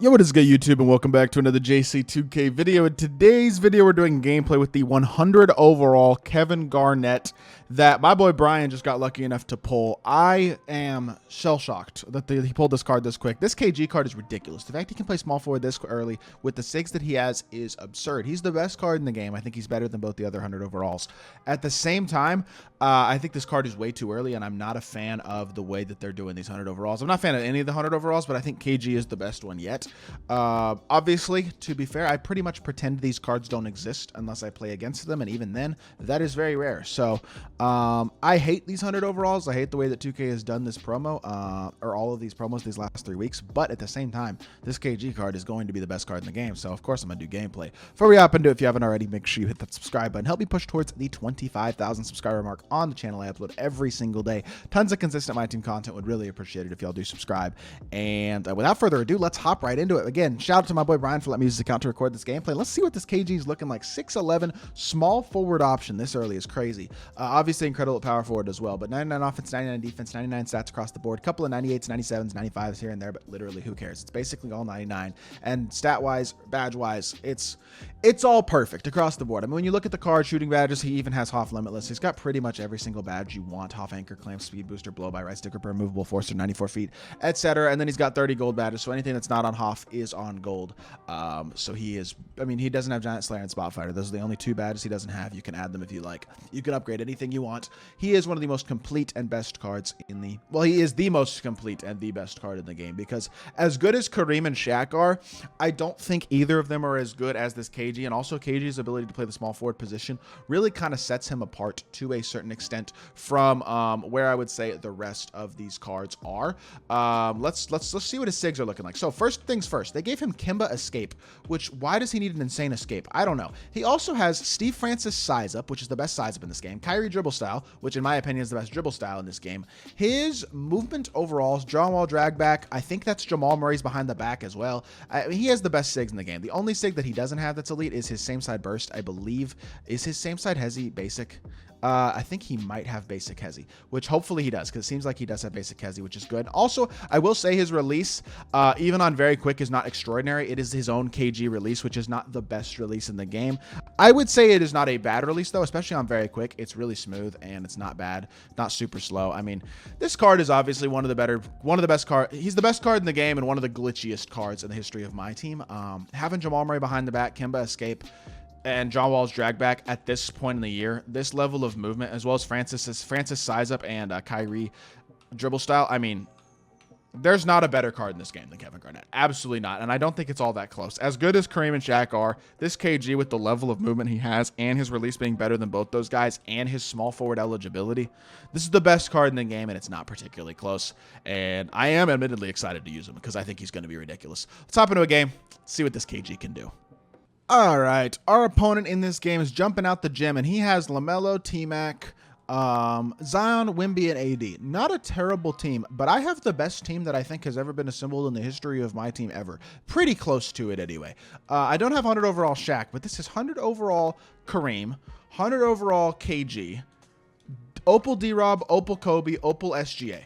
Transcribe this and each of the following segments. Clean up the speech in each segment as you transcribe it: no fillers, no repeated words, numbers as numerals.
Yo, what is good, YouTube, and welcome back to another JC2K video. In today's video, we're doing gameplay with the 100 overall Kevin Garnett that my boy Brian just got lucky enough to pull. I am shell-shocked that he pulled this card this quick. This KG card is ridiculous. The fact he can play small forward this early with the Sigs that he has is absurd. He's the best card in the game. I think he's better than both the other 100 overalls. At the same time, I think this card is way too early, and I'm not a fan of the way that they're doing these 100 overalls. I'm not a fan of any of the 100 overalls, but I think KG is the best one yet. Obviously, to be fair, I pretty much pretend these cards don't exist unless I play against them, and even then, that is very rare. So, I hate these 100 overalls. I hate the way that 2K has done this promo, or all of these promos these last 3 weeks, but at the same time, this KG card is going to be the best card in the game, so of course I'm going to do gameplay. Before we hop into it, if you haven't already, make sure you hit that subscribe button. Help me push towards the 25,000 subscriber mark on the channel. I upload every single day. Tons of consistent MyTEAM content. Would really appreciate it if y'all do subscribe. And without further ado, let's hop right into it. Again, shout out to my boy Brian for letting me use his account to record this gameplay. Let's see what this KG is looking like. 6'11", small forward option this early is crazy. Obviously incredible at power forward as well, but 99 offense, 99 defense, 99 stats across the board. Couple of 98s, 97s, 95s here and there, but literally who cares? It's basically all 99. And stat-wise, badge-wise, it's all perfect across the board. I mean, when you look at the card, shooting badges, he even has Hoff Limitless. He's got pretty much every single badge you want. Hoff Anchor, Clamp, Speed Booster, Blow by, Right Stick Repair, Movable Forcer, 94 feet, etc. And then he's got 30 gold badges, so anything that's not on Hoff is on gold. So he is, I mean, he doesn't have Giant Slayer and Spot Fighter. Those are the only two badges he doesn't have. You can add them if you like. You can upgrade anything you want. He is one of the most complete and best cards in the, well, he is the most complete and the best card in the game, because as good as Kareem and Shaq are, I don't think either of them are as good as this KG, and also KG's ability to play the small forward position really kind of sets him apart to a certain extent from where I would say the rest of these cards are. Let's see what his Sigs are looking like. So first things first, they gave him Kimba Escape, which, why does he need an insane escape? I don't know. He also has Steve Francis Size Up, which is the best size up in this game. Kyrie Dribble Style, which in my opinion is the best dribble style in this game. His movement overalls, John Wall drag back. I think that's Jamal Murray's behind the back as well. He has the best Sigs in the game. The only Sig that he doesn't have that's elite is his same side burst, I believe. Is his same side Hezi basic? I think he might have basic Hezi, which hopefully he does, because it seems like he does have basic Hezi, which is good. Also, I will say his release, even on very quick, is not extraordinary. It is his own KG release, which is not the best release in the game. I would say it is not a bad release, though, especially on very quick. It's really smooth, and it's not bad, not super slow. I mean, this card is obviously one of the best cards. He's the best card in the game and one of the glitchiest cards in the history of my team. Having Jamal Murray behind the back, Kimba Escape, and John Wall's drag back at this point in the year, this level of movement, as well as Francis Size Up and Kyrie Dribble Style, I mean, there's not a better card in this game than Kevin Garnett. Absolutely not. And I don't think it's all that close. As good as Kareem and Shaq are, this KG with the level of movement he has and his release being better than both those guys and his small forward eligibility, this is the best card in the game, and it's not particularly close. And I am admittedly excited to use him because I think he's going to be ridiculous. Let's hop into a game, see what this KG can do. All right, our opponent in this game is jumping out the gym, and he has LaMelo, T-Mac, Zion, Wemby, and AD. Not a terrible team, but I have the best team that I think has ever been assembled in the history of my team ever. Pretty close to it anyway. I don't have 100 overall Shaq, but this is 100 overall Kareem, 100 overall KG, Opal D-Rob, Opal Kobe, Opal SGA.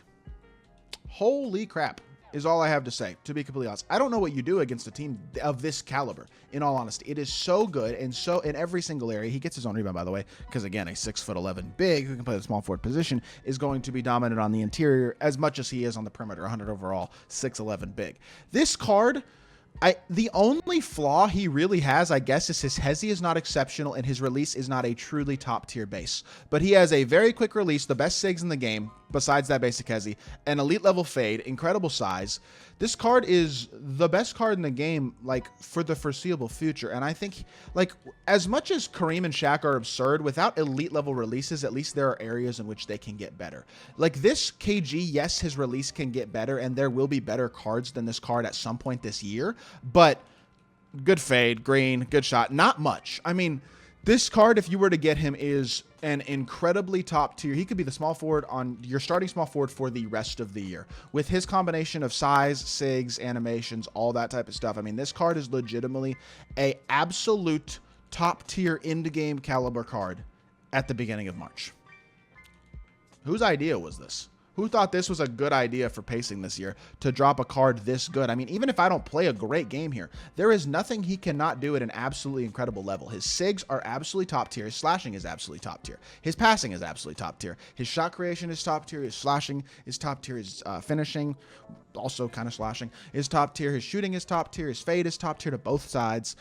Holy crap. Is all I have to say, to be completely honest. I don't know what you do against a team of this caliber, in all honesty. It is so good, and so in every single area. He gets his own rebound, by the way, because again, a 6'11" big who can play the small forward position is going to be dominant on the interior as much as he is on the perimeter. 100 overall, 6'11" big. This card, the only flaw he really has, I guess, is his Hezi is not exceptional and his release is not a truly top tier base. But he has a very quick release, the best Sigs in the game, besides that basic Hezi, an elite level fade, incredible size. This card is the best card in the game, like, for the foreseeable future. And I think, like, as much as Kareem and Shaq are absurd, without elite level releases, at least there are areas in which they can get better. Like, this KG, yes, his release can get better, and there will be better cards than this card at some point this year. But good fade, green, good shot, not much. I mean, this card, if you were to get him, is an incredibly top tier. He could be the small forward on your starting small forward for the rest of the year. With his combination of size, Sigs, animations, all that type of stuff. I mean, this card is legitimately a absolute top tier end game caliber card at the beginning of March. Whose idea was this? Who thought this was a good idea for pacing this year to drop a card this good? I mean, even if I don't play a great game here, there is nothing he cannot do at an absolutely incredible level. His Sigs are absolutely top tier. His slashing is absolutely top tier. His passing is absolutely top tier. His shot creation is top tier. His slashing is top tier. His finishing, also kind of slashing, is top tier. His shooting is top tier. His fade is top tier to both sides.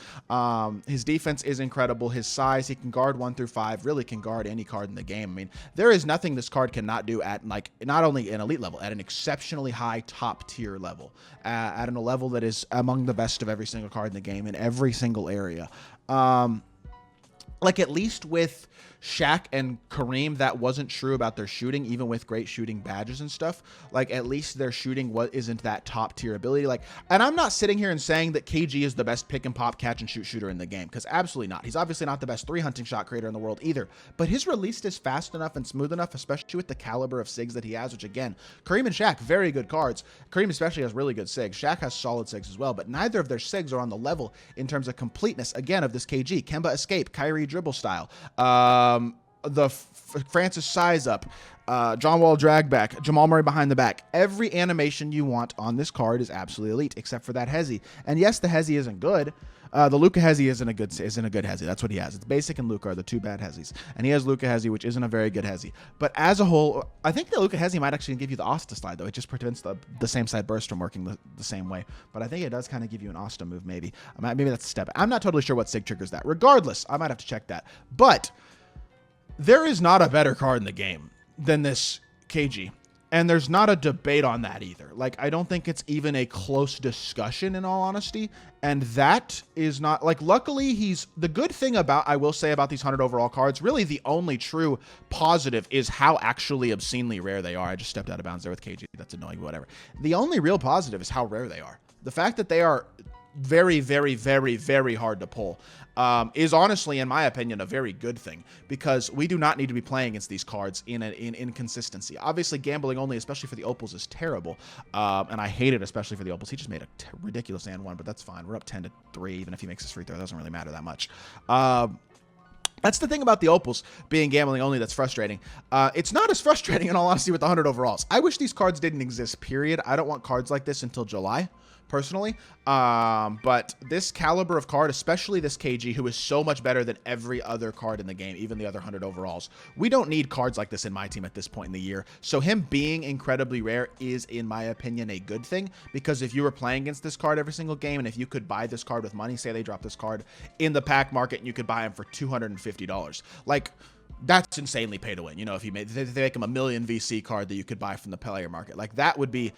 His defense is incredible. His size, he can guard 1 through 5, really can guard any card in the game. I mean, there is nothing this card cannot do at, like, not only an elite level, at an exceptionally high top tier level, at a level that is among the best of every single card in the game in every single area. Like, at least with Shaq and Kareem, that wasn't true about their shooting, even with great shooting badges and stuff. Like, at least their shooting isn't that top tier ability. Like, and I'm not sitting here and saying that KG is the best pick and pop catch and shoot shooter in the game, because absolutely not. He's obviously not the best 3-hunting shot creator in the world either, but his release is fast enough and smooth enough, especially with the caliber of Sigs that he has, which, again, Kareem and Shaq, very good cards. Kareem especially has really good Sigs. Shaq has solid Sigs as well, but neither of their Sigs are on the level in terms of completeness, again, of this KG. Kemba escape, Kyrie dribble style, the Francis size up, John Wall drag back, Jamal Murray behind the back. Every animation you want on this card is absolutely elite, except for that Hezi. And yes, the Hezi isn't good. The Luka Hezi isn't a good Hezi. That's what he has. It's Basic and Luka are the two bad Hezis, and he has Luka Hezi, which isn't a very good Hezi. But as a whole, I think the Luka Hezi might actually give you the Asta slide, though. It just prevents the same side burst from working the same way. But I think it does kind of give you an Asta move, maybe. Maybe that's a step. I'm not totally sure what Sig triggers that. Regardless, I might have to check that. But there is not a better card in the game than this KG. And there's not a debate on that either. Like, I don't think it's even a close discussion, in all honesty. And that is not, like, luckily the good thing about, I will say about these 100 overall cards, really the only true positive is how actually obscenely rare they are. I just stepped out of bounds there with KG. That's annoying, whatever. The only real positive is how rare they are. The fact that they are very, very, very, very hard to pull is honestly, in my opinion, a very good thing, because we do not need to be playing against these cards in inconsistency. Obviously, gambling only, especially for the opals, is terrible, and I hate it, especially for the opals. He just made a ridiculous and one, but that's fine. We're up 10-3, even if he makes his free throw. It doesn't really matter that much. That's the thing about the opals being gambling only that's frustrating. It's not as frustrating, in all honesty, with the 100 overalls. I wish these cards didn't exist, period. I don't want cards like this until July, personally. But this caliber of card, especially this KG, who is so much better than every other card in the game, even the other 100 overalls, we don't need cards like this in my team at this point in the year. So him being incredibly rare is, in my opinion, a good thing, because if you were playing against this card every single game, and if you could buy this card with money, say they drop this card in the pack market and you could buy him for $250, like, that's insanely pay to win. You know, if they make him a million VC card that you could buy from the player market, like, that would be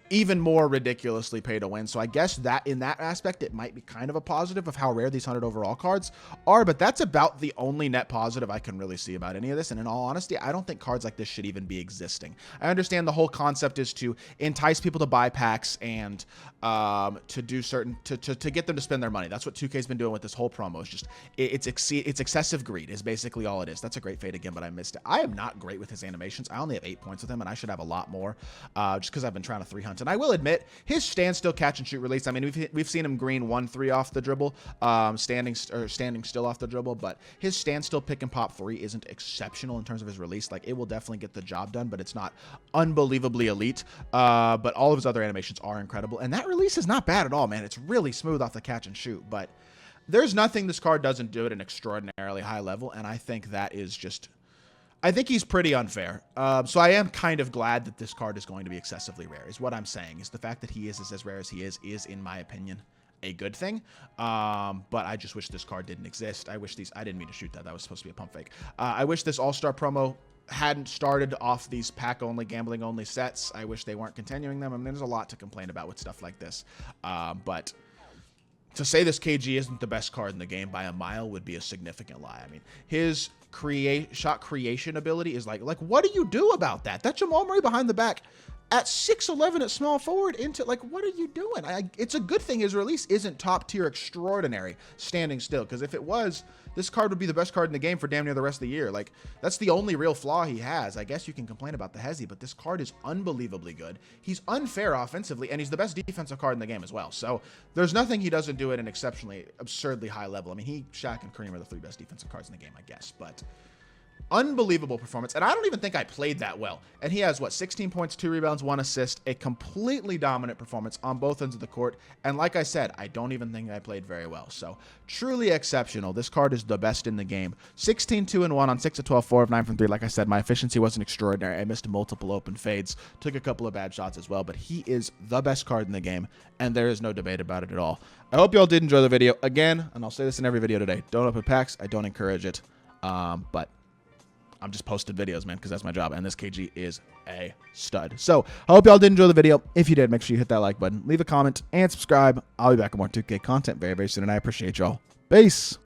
even more ridiculously pay to win. So I guess that in that aspect, it might be kind of a positive of how rare these 100 overall cards are, but that's about the only net positive I can really see about any of this. And in all honesty, I don't think cards like this should even be existing. I understand the whole concept is to entice people to buy packs and to do certain, to get them to spend their money. That's what 2K's been doing with this whole promo. It's just, it's excessive greed is basically all it is. That's a great fade again, but I missed it. I am not great with his animations. I only have 8 points with him, and I should have a lot more, just because I've been trying to 300. And I will admit, his standstill catch and shoot release, I mean, we've seen him green 1-3 off the dribble, standing still off the dribble, but his standstill pick and pop 3 isn't exceptional in terms of his release. Like, it will definitely get the job done, but it's not unbelievably elite. But all of his other animations are incredible, and that release is not bad at all, man. It's really smooth off the catch and shoot, but there's nothing this card doesn't do at an extraordinarily high level, and I think that is just, I think he's pretty unfair. So I am kind of glad that this card is going to be excessively rare, is what I'm saying. Is the fact that he is as rare as he is, in my opinion, a good thing. But I just wish this card didn't exist. I didn't mean to shoot that. That was supposed to be a pump fake. I wish this All-Star promo hadn't started off these pack-only, gambling-only sets. I wish they weren't continuing them. I mean, there's a lot to complain about with stuff like this. But to say this KG isn't the best card in the game by a mile would be a significant lie. I mean, his shot creation ability is like, what do you do about that? That Jamal Murray behind the back at 6'11" at small forward into, like, what are you doing? It's a good thing his release isn't top tier extraordinary standing still, because if it was, this card would be the best card in the game for damn near the rest of the year. Like, that's the only real flaw he has. I guess you can complain about the Hezi, but this card is unbelievably good. He's unfair offensively, and he's the best defensive card in the game as well. So there's nothing he doesn't do at an exceptionally, absurdly high level. I mean, Shaq and Kareem are the 3 best defensive cards in the game, I guess, but Unbelievable performance. And I don't even think I played that well. And he has, what, 16 points, 2 rebounds, 1 assist, a completely dominant performance on both ends of the court. And like I said, I don't even think I played very well. So truly exceptional. This card is the best in the game. 16, 2, and 1 on 6 of 12, 4 of 9 from 3. Like I said, my efficiency wasn't extraordinary. I missed multiple open fades, took a couple of bad shots as well, but he is the best card in the game, and there is no debate about it at all. I hope you all did enjoy the video. Again, and I'll say this in every video today, don't open packs. I don't encourage it, but I'm just posting videos, man, because that's my job, and this KG is a stud. So I hope y'all did enjoy the video. If you did, make sure you hit that like button, leave a comment, and subscribe. I'll be back with more 2K content very, very soon, and I appreciate y'all. Peace.